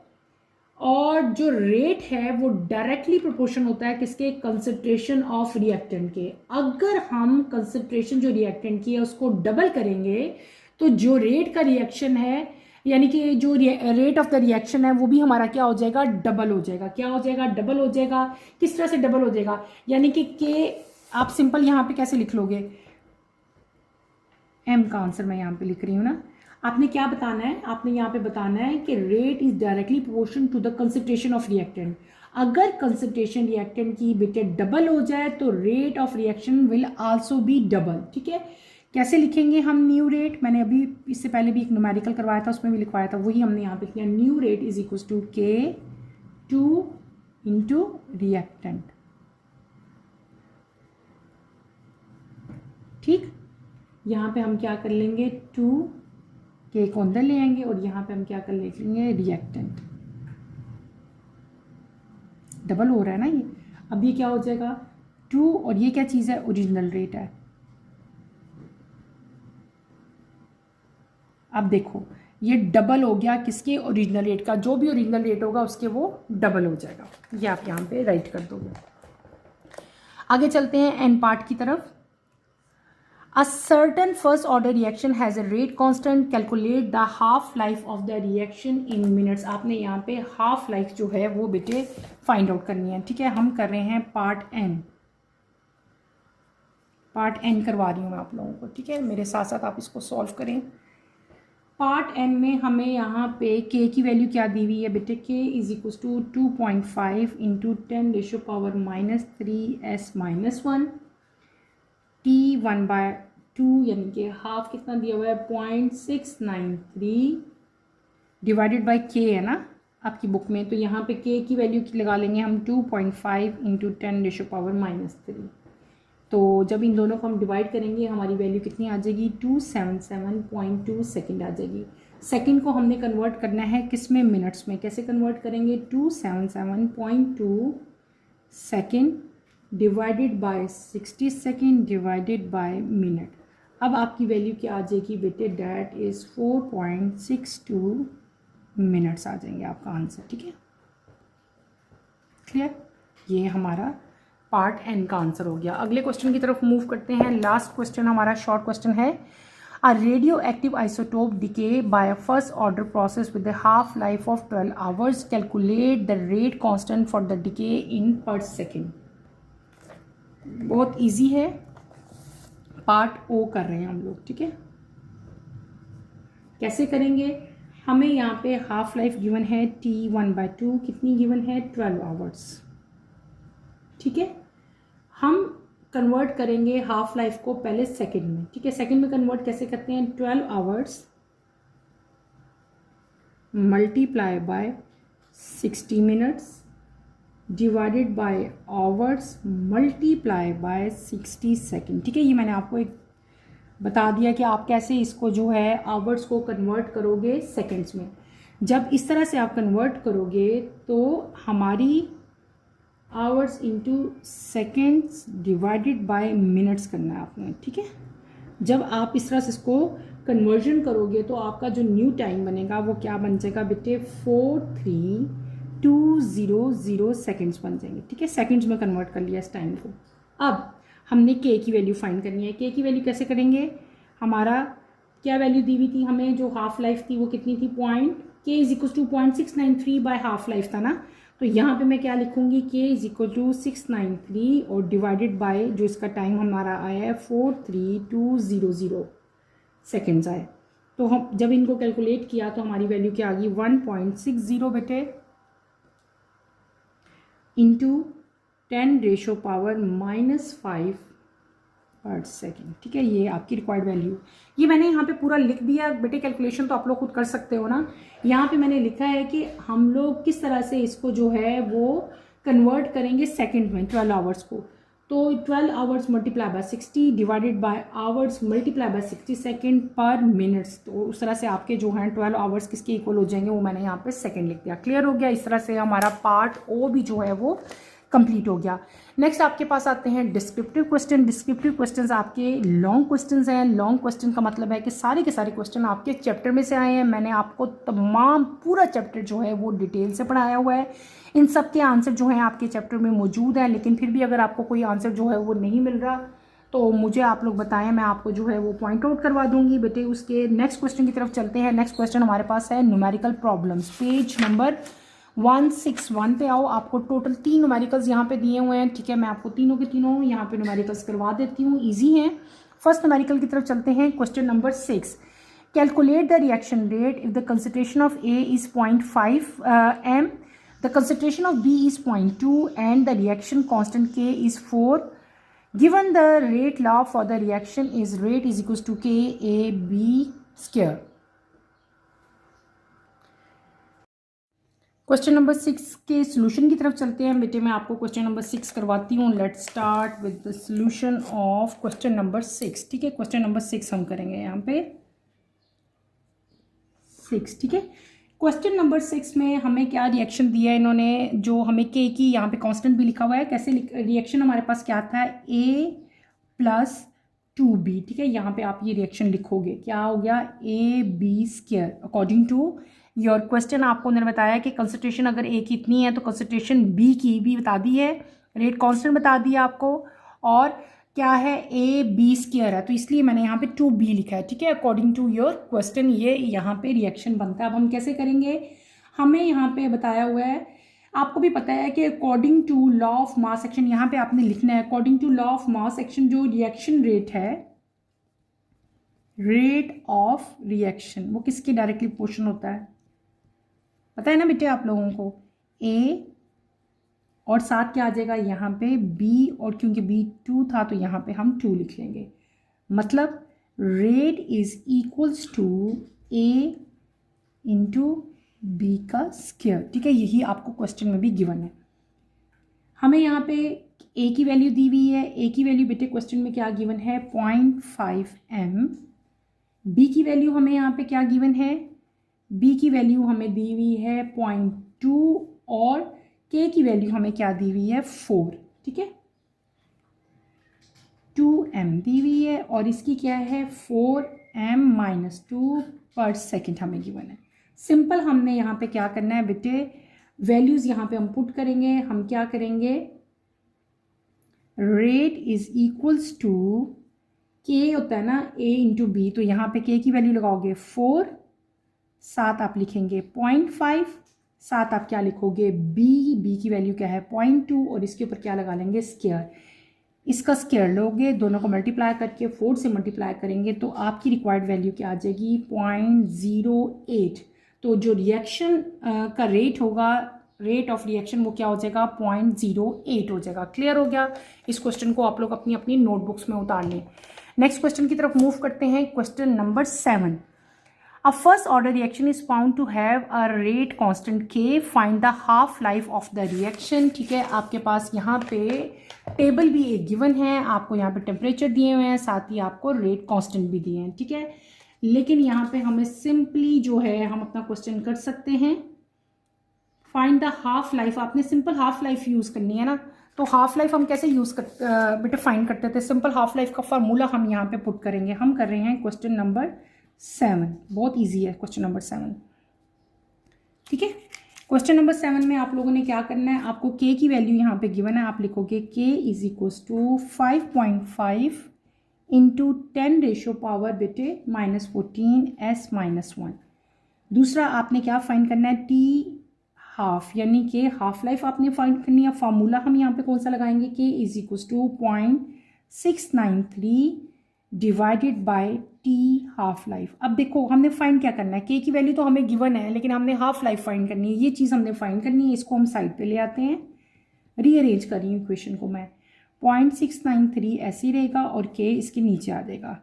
और जो रेट है वो डायरेक्टली प्रोपोर्शन होता है किसके, कंसंट्रेशन ऑफ रिएक्टेंट के। अगर हम कंसंट्रेशन जो रिएक्टेंट की है उसको डबल करेंगे तो जो रेट का रिएक्शन है, यानी कि जो रेट ऑफ द रिएक्शन है वो भी हमारा क्या हो जाएगा, डबल हो जाएगा। क्या हो जाएगा, डबल हो जाएगा। किस तरह से डबल हो जाएगा, यानी कि के आप सिंपल यहाँ पे कैसे लिख लोगे, एम का आंसर मैं यहाँ पे लिख रही हूँ ना। आपने क्या बताना है, आपने यहाँ पे बताना है कि rate is directly proportion to the concentration of reactant. अगर कंसंट्रेशन रिएक्टेंट की बेटे डबल हो जाए तो rate of reaction will also be double, ठीक है। कैसे लिखेंगे हम न्यू रेट, मैंने अभी इससे पहले भी एक न्यूमेरिकल करवाया था, उसमें भी लिखवाया था, वही हमने यहाँ पे किया। New rate is equal to K2 into reactant, ठीक। यहाँ पे हम क्या कर लेंगे, 2K को अंदर ले आएंगे और यहाँ पे हम क्या कर लेंगे, रिएक्टेंट। डबल हो रहा है ना ये, अब ये क्या हो जाएगा 2, और ये क्या चीज़ है, ओरिजिनल रेट है। अब देखो ये डबल हो गया किसके, ओरिजिनल रेट का। जो भी ओरिजिनल रेट होगा उसके वो डबल हो जाएगा। ये आप यहाँ पे राइट कर दोगे। आगे चलते हैं एन पार्ट की तरफ। A certain first order reaction has a rate constant. Calculate the half life of the reaction in minutes. आपने यहाँ पे half life जो है वो बेटे फाइंड आउट करनी है, ठीक है। हम कर रहे हैं पार्ट एन, पार्ट एन करवा रही हूँ मैं आप लोगों को, ठीक है। मेरे साथ साथ आप इसको सॉल्व करें। पार्ट एन में हमें यहाँ पे के की वैल्यू क्या दी हुई है बेटे, K is equal to 2.5 into 10⁻³ T 1/2 यानी कि हाफ कितना दिया हुआ है, 0.693 डिवाइडेड बाई के है ना आपकी बुक में। तो यहाँ पे के की वैल्यू लगा लेंगे हम 2.5 इंटू 10⁻³ तो जब इन दोनों को हम डिवाइड करेंगे हमारी वैल्यू कितनी आ जाएगी, 277.2 सेकेंड आ जाएगी। सेकेंड को हमने कन्वर्ट करना है किस में, मिनट्स में। कैसे कन्वर्ट करेंगे, 277.2 second divided by 60 second divided by minute. अब आपकी वैल्यू क्या आ जाएगी बेटे, डैट इज़ 4.62 मिनट्स आ जाएंगे आपका आंसर, ठीक है। क्लियर, ये हमारा पार्ट एन का आंसर हो गया। अगले क्वेश्चन की तरफ मूव करते हैं। लास्ट क्वेश्चन हमारा शॉर्ट क्वेश्चन है। A radioactive isotope decay by a first order process with a half life of 12 hours. Calculate the rate constant for the decay in per second. बहुत easy है, part ओ कर रहे हैं हम लोग, ठीक है। कैसे करेंगे, हमें यहाँ पे हाफ लाइफ गिवन है T 1/2, कितनी गिवन है, 12 आवर्स, ठीक है। हम कन्वर्ट करेंगे हाफ लाइफ को पहले सेकंड में, ठीक है। सेकंड में कन्वर्ट कैसे करते हैं, 12 hours multiply by 60 minutes divided by hours multiply by 60 second, ठीक है। ये मैंने आपको एक बता दिया कि आप कैसे इसको जो है आवर्स को कन्वर्ट करोगे सेकेंड्स में। जब इस तरह से आप कन्वर्ट करोगे तो हमारी hours into seconds divided by minutes करना है आपने, ठीक है। जब आप इस तरह से इसको कन्वर्जन करोगे तो आपका जो न्यू टाइम बनेगा वो क्या बन जाएगा बेटे, 43200 सेकेंड्स बन जाएंगे, ठीक है। सेकेंड्स में कन्वर्ट कर लिया इस टाइम को। अब हमने के की वैल्यू फाइंड करनी है। के की वैल्यू कैसे करेंगे, हमारा क्या वैल्यू दी हुई थी हमें, जो हाफ लाइफ थी वो कितनी थी, K is equal to 0.693 by half life था ना। तो यहाँ पे मैं क्या लिखूंगी, के इज इक्वल टू 693 और डिवाइडेड बाय जो इसका टाइम हमारा आया है 43200 सेकेंड्स आए। तो हम जब इनको कैलकुलेट किया तो हमारी वैल्यू क्या आ गई, 1.60 बेटे इंटू 10⁻⁻5 पर सेकेंड, ठीक है। ये आपकी रिक्वायर्ड वैल्यू, ये मैंने यहाँ पे पूरा लिख दिया बेटे। कैलकुलेशन तो आप लोग खुद कर सकते हो ना। यहाँ पे मैंने लिखा है कि हम लोग किस तरह से इसको जो है वो कन्वर्ट करेंगे सेकंड में 12 आवर्स को। तो 12 hours multiply by 60 divided by hours multiply by 60 second पर मिनट्स। तो उस तरह से आपके जो हैं 12 आवर्स किसके इक्वल हो जाएंगे, वो मैंने यहाँ पे सेकेंड लिख दिया। क्लियर हो गया। इस तरह से हमारा पार्ट ओ भी जो है वो कंप्लीट हो गया। नेक्स्ट आपके पास आते हैं डिस्क्रिप्टिव क्वेश्चन। डिस्क्रिप्टिव क्वेश्चंस आपके लॉन्ग क्वेश्चंस हैं। लॉन्ग क्वेश्चन का मतलब है कि सारे के सारे क्वेश्चन आपके चैप्टर में से आए हैं। मैंने आपको तमाम पूरा चैप्टर जो है वो डिटेल से पढ़ाया हुआ है। इन सब के आंसर जो हैं आपके चैप्टर में मौजूद है, लेकिन फिर भी अगर आपको कोई आंसर जो है वो नहीं मिल रहा तो मुझे आप लोग बताएं, मैं आपको जो है वो पॉइंट आउट करवा दूंगी बेटे। उसके नेक्स्ट क्वेश्चन की तरफ चलते हैं। नेक्स्ट क्वेश्चन हमारे पास है न्यूमेरिकल प्रॉब्लम्स। पेज नंबर 161 पे आओ। आपको टोटल 3 न्यूमेरिकल्स यहाँ पे दिए हुए हैं, ठीक है। मैं आपको तीनों के तीनों यहाँ पे न्यूमेरिकल्स करवा देती हूँ, ईजी हैं। फर्स्ट न्यूमेरिकल की तरफ चलते हैं। Question number 6, calculate the reaction rate if the concentration of A is 0.5 m, the concentration of B is 0.2 and the reaction constant k is 4. Given the rate law for the reaction is rate is equal to KAB square. Question number 6 के solution की तरफ चलते हैं बेटे। मैं आपको question number 6 करवाती हूँ। Let's start with the solution of question number 6, ठीक है। क्वेश्चन नंबर 6 हम करेंगे यहाँ पे 6, ठीक है। क्वेश्चन नंबर 6 में हमें क्या रिएक्शन दिया है इन्होंने, जो हमें के की यहाँ पे कांस्टेंट भी लिखा हुआ है। कैसे रिएक्शन हमारे पास क्या था, A+2B, ठीक है। यहाँ पे आप ये रिएक्शन लिखोगे, क्या हो गया, AB square according to your question. आपको उन्होंने बताया कि कंसंट्रेशन अगर ए की इतनी है तो कंसंट्रेशन बी की भी बता दी है, रेट कांस्टेंट बता दिया आपको, और क्या है, AB स्क्वायर है, तो इसलिए मैंने यहाँ पे 2B लिखा है, ठीक है। अकॉर्डिंग टू योर क्वेश्चन ये यहाँ पे रिएक्शन बनता है। अब हम कैसे करेंगे, हमें यहाँ पे बताया हुआ है, आपको भी पता है कि according to law of mass action यहाँ पे आपने लिखना है। According to law of mass action जो रिएक्शन रेट है, रेट ऑफ रिएक्शन, वो किसके डायरेक्टली प्रोपोर्शनल होता है, पता है ना बेटे आप लोगों को। A और साथ क्या आ जाएगा यहाँ पे B, और क्योंकि B 2 था तो यहाँ पे हम 2 लिख लेंगे। मतलब rate is equals to A into B का स्क्वायर, ठीक है। यही आपको क्वेश्चन में भी गिवन है। हमें यहाँ पे A की वैल्यू दी हुई है। A की वैल्यू बेटे क्वेश्चन में क्या गिवन है, 0.5 m। B की वैल्यू हमें यहाँ पे क्या गिवन है, B की वैल्यू हमें दी हुई है 0.2, और K की वैल्यू हमें क्या दी हुई है, 4, ठीक है। 2m दी हुई है और इसकी क्या है, 4m-2 पर सेकेंड हमें गिवन है। सिंपल हमने यहाँ पे क्या करना है बेटे, वैल्यूज यहाँ पे हम पुट करेंगे। हम क्या करेंगे, rate is equals to K होता है ना A इंटू B, तो यहाँ पे K की वैल्यू लगाओगे 4, साथ आप लिखेंगे 0.5, साथ आप क्या लिखोगे B की वैल्यू क्या है 0.2, और इसके ऊपर क्या लगा लेंगे, स्क्वायर। इसका स्क्वायर लोगे, दोनों को मल्टीप्लाई करके 4 से मल्टीप्लाई करेंगे तो आपकी रिक्वायर्ड वैल्यू क्या आ जाएगी, 0.08। तो जो रिएक्शन का रेट होगा, रेट ऑफ रिएक्शन, वो क्या हो जाएगा, 0.08 हो जाएगा। क्लियर हो गया। इस क्वेश्चन को आप लोग अपनी अपनी नोटबुक्स में उतार लें। नेक्स्ट क्वेश्चन की तरफ मूव करते हैं। Question number 7, A first order reaction is found to have a rate constant K. Find the half life of the reaction, ठीक है। आपके पास यहाँ पे टेबल भी एक गिवन है, आपको यहाँ पे टेम्परेचर दिए हुए हैं, साथ ही आपको रेट कांस्टेंट भी दिए हैं, ठीक है। लेकिन यहाँ पे हमें सिंपली जो है हम अपना क्वेश्चन कर सकते हैं, फाइंड द हाफ लाइफ। आपने सिंपल हाफ लाइफ यूज़ करनी है ना, तो हाफ लाइफ हम कैसे यूज़ बेटे फाइंड करते थे। सिंपल हाफ लाइफ का फार्मूला हम यहाँ पे पुट करेंगे। हम कर रहे हैं क्वेश्चन नंबर 7, बहुत इजी है क्वेश्चन नंबर 7, ठीक है। क्वेश्चन नंबर 7 में आप लोगों ने क्या करना है, आपको K की वैल्यू यहाँ पे गिवन है, आप लिखोगे K is equals to 5.5 into 10⁻⁻, बेटे -14s-1। दूसरा आपने क्या फाइंड करना है, T हाफ, यानी कि हाफ लाइफ आपने फाइंड करनी है। फार्मूला हम यहाँ पे कौन सा लगाएंगे, K is equals to 0.693 divided by T half life. अब देखो हमने फाइंड क्या करना है, K की वैल्यू तो हमें गिवन है, लेकिन हमने हाफ लाइफ फाइंड करनी है। ये चीज़ हमने फाइंड करनी है। इसको हम साइड पे ले आते हैं, रीअरेंज कर रही हूँ इक्वेशन को मैं। 0.693 ऐसे ही रहेगा और K इसके नीचे आ जाएगा।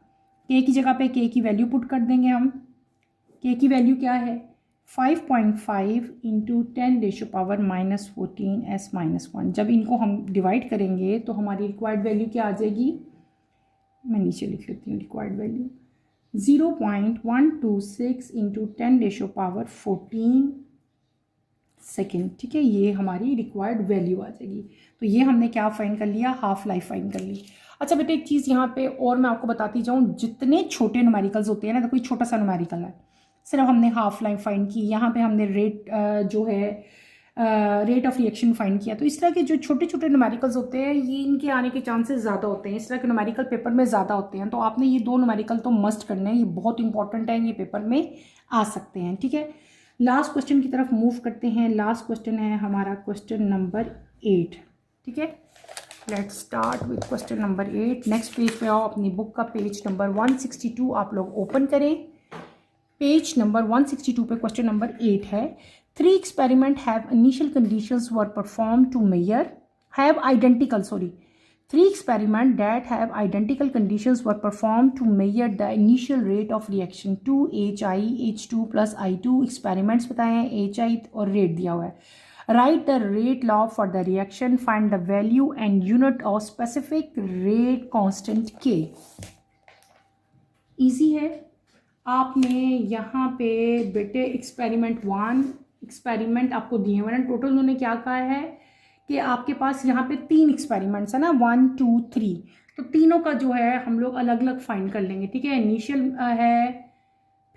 K की जगह पे K की वैल्यू पुट कर देंगे हम। K की वैल्यू क्या है, 5.5 इंटू 10⁻⁻14 s-1। जब इनको हम डिवाइड करेंगे तो हमारी रिक्वायर्ड वैल्यू क्या आ जाएगी, मैं नीचे लिख लेती हूँ रिक्वायर्ड वैल्यू 0.126 इंटू 10⁻14 सेकेंड। ठीक है, ये हमारी रिक्वायर्ड वैल्यू आ जाएगी। तो ये हमने क्या फाइंड कर लिया, हाफ लाइफ फाइंड कर ली। अच्छा बेटा एक चीज़ यहाँ पे और मैं आपको बताती जाऊँ, जितने छोटे न्यूमेरिकल्स होते हैं ना, तो कोई छोटा सा न्यूमेरिकल है, सिर्फ हमने हाफ लाइफ फाइंड की, यहाँ पे हमने रेट जो है रेट ऑफ रिएक्शन फाइंड किया। तो इस तरह के जो छोटे छोटे न्यूमेरिकल्स होते हैं ये इनके आने के चांसेस ज़्यादा होते हैं, इस तरह के न्यूमेरिकल पेपर में ज़्यादा होते हैं। तो आपने ये दो न्यूमेरिकल तो मस्ट करने हैं, ये बहुत इंपॉर्टेंट है, ये पेपर में आ सकते हैं। ठीक है, लास्ट क्वेश्चन की तरफ मूव करते हैं। लास्ट क्वेश्चन है हमारा क्वेश्चन नंबर 8। ठीक है, let's start with question number 8। Next page पे आओ, अपनी बुक का पेज नंबर 162 आप लोग ओपन करें। पेज नंबर 162 पे क्वेश्चन नंबर 8 है। 3 experiment have initial conditions were performed to measure have identical 3 experiment that have identical conditions were performed to measure the initial rate of reaction to HI H2 plus I2 experiments बताए हैं, HI और rate दिया हुआ है। Write the rate law for the reaction, find the value and unit of specific rate constant K। easy है। आपने यहाँ पे बेटे एक्सपेरिमेंट आपको दिए हुए हैं। टोटल उन्होंने क्या कहा है कि आपके पास यहाँ पे 3 एक्सपेरिमेंट्स है ना, 1 2 3, तो तीनों का जो है हम लोग अलग अलग फाइंड कर लेंगे। ठीक है, इनिशियल है,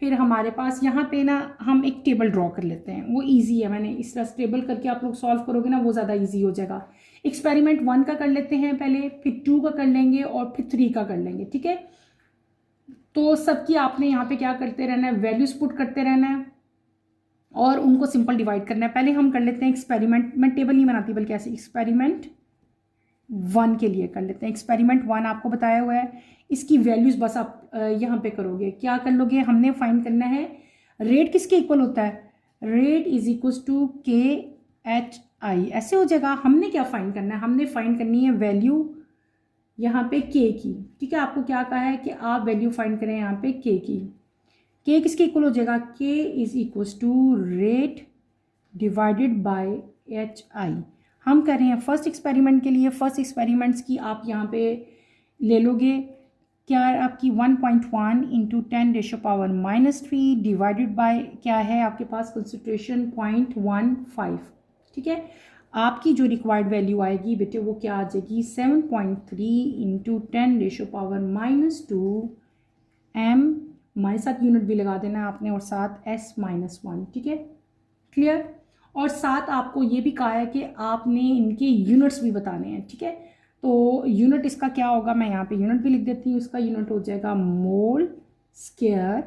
फिर हमारे पास यहाँ पे ना हम एक टेबल ड्रॉ कर लेते हैं, वो इजी है। मैंने इस तरह टेबल करके आप लोग सॉल्व करोगे ना, वो ज़्यादा इजी हो जाएगा। एक्सपेरिमेंट 1 का कर लेते हैं पहले, फिर 2 का कर लेंगे और फिर 3 का कर लेंगे। ठीक है, तो सबकी आपने यहाँ पे क्या करते रहना है, वैल्यूज पुट करते रहना है और उनको सिंपल डिवाइड करना है। पहले हम कर लेते हैं एक्सपेरिमेंट, मैं टेबल नहीं बनाती बल्कि ऐसे एक्सपेरिमेंट 1 के लिए कर लेते हैं। एक्सपेरिमेंट 1 आपको बताया हुआ है, इसकी वैल्यूज बस आप यहाँ पे करोगे। क्या कर लोगे, हमने फाइंड करना है रेट किसके इक्वल होता है, rate is equal to KHI, ऐसे हो जाएगा। हमने क्या फाइंड करना है, हमने फाइंड करनी है वैल्यू यहाँ पे K की। ठीक है, आपको क्या कहा है कि आप वैल्यू फाइंड करें यहाँ पे K की। K किसके इक्वल हो जाएगा, K is equal to rate divided by HI। हम कर रहे हैं फर्स्ट एक्सपेरिमेंट के लिए, फर्स्ट एक्सपेरिमेंट्स की आप यहाँ पे ले लोगे, क्या आपकी 1.1 इंटू 10⁻³ डिवाइडेड बाय क्या है आपके पास कंसंट्रेशन 0.15। ठीक है, आपकी जो रिक्वायर्ड वैल्यू आएगी बेटे वो क्या आ जाएगी, 7.3 इंटू 10⁻²। m हमारे साथ यूनिट भी लगा देना है आपने और साथ s-1। ठीक है, क्लियर। और साथ आपको ये भी कहा है कि आपने इनके यूनिट्स भी बताने हैं। ठीक है, तो यूनिट इसका क्या होगा, मैं यहाँ पे यूनिट भी लिख देती हूँ, इसका यूनिट हो जाएगा मोल स्क्वायर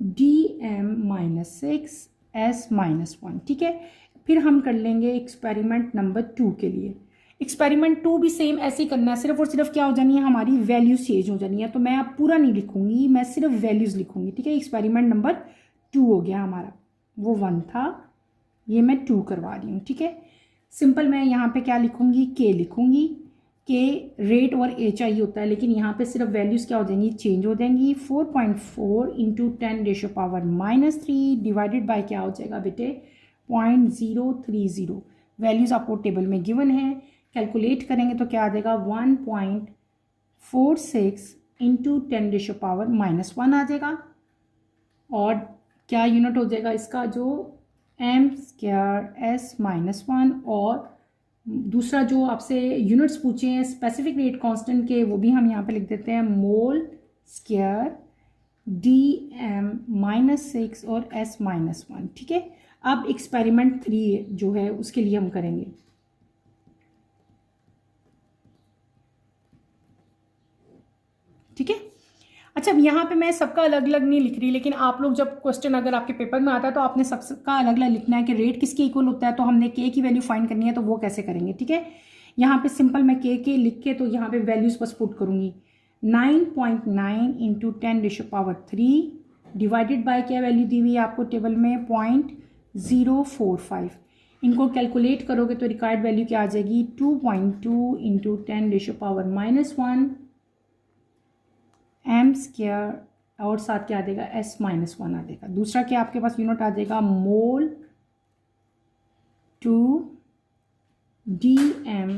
dm-6 s-1। ठीक है, फिर हम कर लेंगे एक्सपेरिमेंट नंबर 2 के लिए। एक्सपेरिमेंट 2 भी सेम ऐसे ही करना है, सिर्फ और सिर्फ क्या हो जानी है, हमारी वैल्यूज चेंज हो जानी है। तो मैं अब पूरा नहीं लिखूंगी, मैं सिर्फ वैल्यूज लिखूंगी। ठीक है, एक्सपेरिमेंट नंबर 2 हो गया हमारा, वो 1 था, ये मैं 2 करवा रही हूँ। ठीक है, सिंपल मैं यहाँ पे क्या लिखूंगी, K लिखूंगी। K रेट और HI होता है, लेकिन यहाँ पे सिर्फ वैल्यूज क्या हो जाएंगी, चेंज हो जाएंगी। 4.4 इंटू 10⁻³ डिवाइडेड बाय क्या हो जाएगा बेटे 0.030। वैल्यूज आपको टेबल में गिवन है, कैलकुलेट करेंगे तो क्या आ जाएगा 1.46 इंटू 10⁻⁻1 आ जाएगा। और क्या यूनिट हो जाएगा इसका, जो m² s-1। और दूसरा जो आपसे यूनिट्स पूछे हैं स्पेसिफिक रेट कांस्टेंट के, वो भी हम यहाँ पे लिख देते हैं मोल स्क्वायर dm-6 और s-1। ठीक है, अब एक्सपेरिमेंट 3 जो है उसके लिए हम करेंगे। ठीक है, अच्छा अब यहाँ पे मैं सबका अलग अलग नहीं लिख रही, लेकिन आप लोग जब क्वेश्चन अगर आपके पेपर में आता है तो आपने सबका अलग अलग लिखना है कि रेट किसके इक्वल होता है। तो हमने K की वैल्यू फाइंड करनी है, तो वो कैसे करेंगे। ठीक है, यहाँ पे सिंपल मैं K लिख के तो यहाँ पे वैल्यूज बस पुट करूँगी। 9.9 इंटू 10⁻³ डिवाइडेड बाय क्या वैल्यू दी हुई है आपको टेबल में 0.045। इनको कैलकुलेट करोगे तो रिक्वायर्ड वैल्यू क्या आ जाएगी 2.2 इंटू 10⁻⁻1 m² और साथ क्या आ जाएगा S-1 आ जाएगा। दूसरा क्या आपके पास यूनिट आ जाएगा मोल टू DM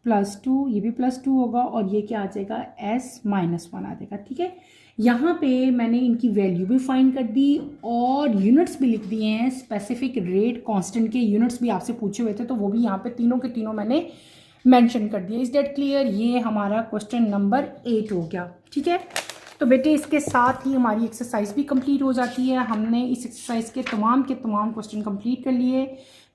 +2, ये भी +2 होगा और ये क्या आ जाएगा S-1 आ जाएगा। ठीक है, यहाँ पे मैंने इनकी वैल्यू भी फाइंड कर दी और यूनिट्स भी लिख दिए हैं। स्पेसिफिक रेट कांस्टेंट के यूनिट्स भी आपसे पूछे हुए थे तो वो भी यहाँ पे तीनों के तीनों मैंने मेंशन कर दिया। Is that clear? ये हमारा क्वेश्चन नंबर 8 हो गया। ठीक है, तो बेटे इसके साथ ही हमारी एक्सरसाइज भी कंप्लीट हो जाती है। हमने इस एक्सरसाइज के तमाम क्वेश्चन कंप्लीट कर लिए।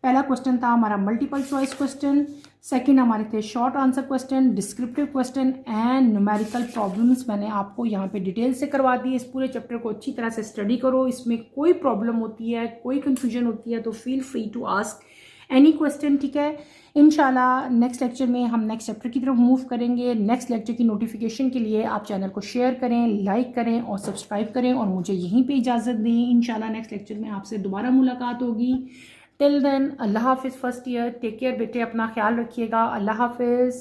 पहला क्वेश्चन था हमारा मल्टीपल चॉइस क्वेश्चन, सेकंड हमारे थे short answer question, descriptive question and numerical problems. मैंने आपको यहाँ पे डिटेल से करवा दी। इस पूरे चैप्टर को अच्छी तरह से स्टडी करो। इसमें कोई प्रॉब्लम होती है, कोई कन्फ्यूजन होती है तो feel free to ask any question. ठीक है, इंशाल्लाह नेक्स्ट लेक्चर में हम नेक्स्ट चैप्टर की तरफ मूव करेंगे। नेक्स्ट लेक्चर की नोटिफिकेशन के लिए आप चैनल को शेयर करें, लाइक करें और सब्सक्राइब करें और मुझे यहीं पे इजाज़त दें। इंशाल्लाह नेक्स्ट लेक्चर में आपसे दोबारा मुलाकात होगी। टिल देन अल्लाह हाफिज़। फर्स्ट ईयर टेक केयर बेटे, अपना ख्याल रखिएगा। अल्लाह हाफिज़।